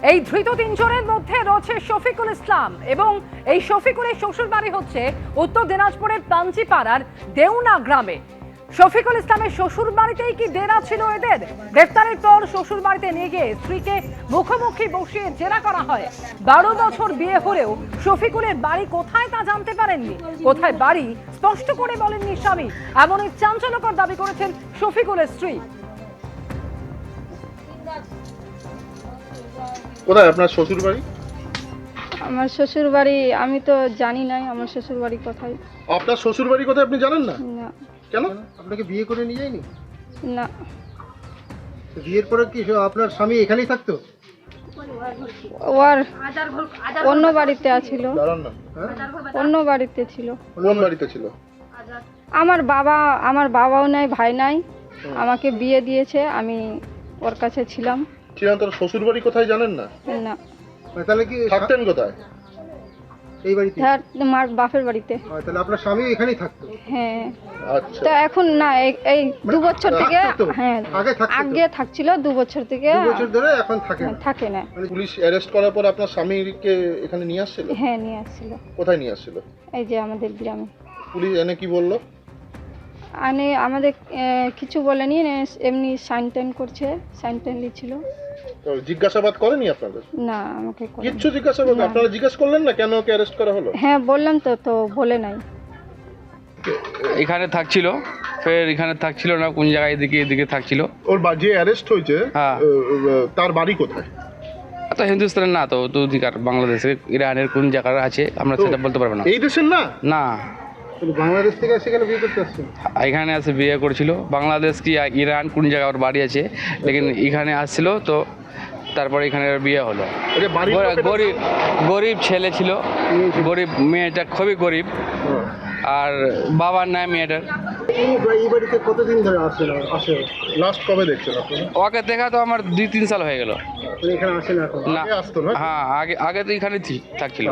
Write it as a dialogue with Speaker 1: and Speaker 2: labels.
Speaker 1: এই ধৃত তিনজনের মধ্যে রয়েছে শফিকুল ইসলাম এবং এই শফিকুলের শ্বশুর বাড়ি হচ্ছে উত্তর দিনাজপুরের পাঞ্চিপাড়ার দেউনা গ্রামে। শফিকুল ইসলামের শ্বশুর বাড়িতেই কি ডেরা ছিল এদের? গ্রেফতারের পর শ্বশুর বাড়িতে নিয়ে গিয়ে স্ত্রীকে মুখোমুখি বসিয়ে জেরা করা হয়। 12 বছর বিয়ে হলেও শফিকুলের বাড়ি কোথায় তা জানতে পারেননি। কোথায় বাড়ি স্পষ্ট করে বলেননি স্বামী, এমনই চাঞ্চল্যকর দাবি করেছেন শফিকুলের স্ত্রী।
Speaker 2: কোথায় আপনার শ্বশুর বাড়ি?
Speaker 3: আমার শ্বশুর বাড়ি আমি তো জানি না আমার শ্বশুর বাড়ি কোথায়।
Speaker 2: আপনার শ্বশুর বাড়ি কোথায় আপনি জানেন না?
Speaker 3: না
Speaker 2: কেন? আপনাকে বিয়ে করে নিয়ে যায়নি?
Speaker 3: না,
Speaker 2: বিয়ের পরে কি আপনার স্বামী এখানেই থাকতো?
Speaker 3: ওর অন্য বাড়িতে আছিল,
Speaker 2: জানেন না? হ্যাঁ?
Speaker 3: অন্য বাড়িতে ছিল।
Speaker 2: কোন বাড়িতে ছিল?
Speaker 3: আমার বাবাও নাই, ভাই নাই, আমাকে বিয়ে দিয়েছে, আমি ওর কাছে ছিলাম।
Speaker 2: ছিলেন, তোর শ্বশুর বাড়ি কোথায় জানেন না?
Speaker 3: না,
Speaker 2: তাহলে কি থাকতেন কোথায়? এই বাড়িতে?
Speaker 3: তার মার বাপের বাড়িতে।
Speaker 2: তাহলে আপনার স্বামী এখানেই থাকতো?
Speaker 3: হ্যাঁ,
Speaker 2: আচ্ছা।
Speaker 3: তো এখন না, এই 2 বছর থেকে, হ্যাঁ
Speaker 2: আগে
Speaker 3: আগে থাকছিল, 2 বছর থেকে
Speaker 2: 2 বছর ধরে এখন থাকে না?
Speaker 3: থাকে না।
Speaker 2: মানে পুলিশ অ্যারেস্ট করার পর আপনার স্বামীকে এখানে নিয়ে আসছিল?
Speaker 3: হ্যাঁ, নিয়ে আসছিল,
Speaker 2: কোথায় নিয়ে আসছিল?
Speaker 3: এই যে আমাদের গ্রামে।
Speaker 2: পুলিশ এনে কি বললো?
Speaker 3: আমাদের কিছু বলেনি, এমনি সাইন টাইন করছে, সাইন টাইন লিখছিল।
Speaker 2: তো জিজ্ঞাসাবাদ করেনি আপনাদের?
Speaker 3: না, আমাকে করেনি।
Speaker 2: কিচ্ছু জিজ্ঞাসাবাদ
Speaker 3: না।
Speaker 2: আপনারা জিজ্ঞেস করলেন না কেন ওকে অ্যারেস্ট করা হলো?
Speaker 3: হ্যাঁ বললাম তো বলে নাই।
Speaker 4: এখানে থাকছিল, ফের এখানে থাকছিল না, কোন জায়গায় এদিকে থাকছিল।
Speaker 2: ওর যে অ্যারেস্ট হয়েছে
Speaker 4: হ্যাঁ।
Speaker 2: তার বাড়ি কোথায়?
Speaker 4: তো হিন্দুস্তানের না, তো অধিকার বাংলাদেশে, ইরানের কোন জায়গায় আছে আমরা সেটা বলতে পারবো না।
Speaker 2: এই দেশের না?
Speaker 4: না,
Speaker 2: বাংলাদেশ থেকে এসে কেন বিয়ে করতে আসছেন?
Speaker 4: এখানে আসে বিয়ে করেছিল। বাংলাদেশ কি ইরান কোন জায়গায় ওর বাড়ি আছে, লেকিন এখানে আসছিল, তো তারপরে এখানে ওর বিয়ে হলো। গরিব ছেলে ছিল, গরিব, মেয়েটা খুবই গরিব, আর বাবার নাই মেয়েটার।
Speaker 2: এই বাড়িতে কতদিন ধরে আসে? লাস্ট কবে দেখছেন আপনারা?
Speaker 4: ওকে দেখা তো আমার 2-3 সাল হয়ে গেল।
Speaker 2: এখানে আসে না এখন?
Speaker 4: না,
Speaker 2: আগে আসতো না?
Speaker 4: হ্যাঁ, আগে তো এখানে থাকছিল।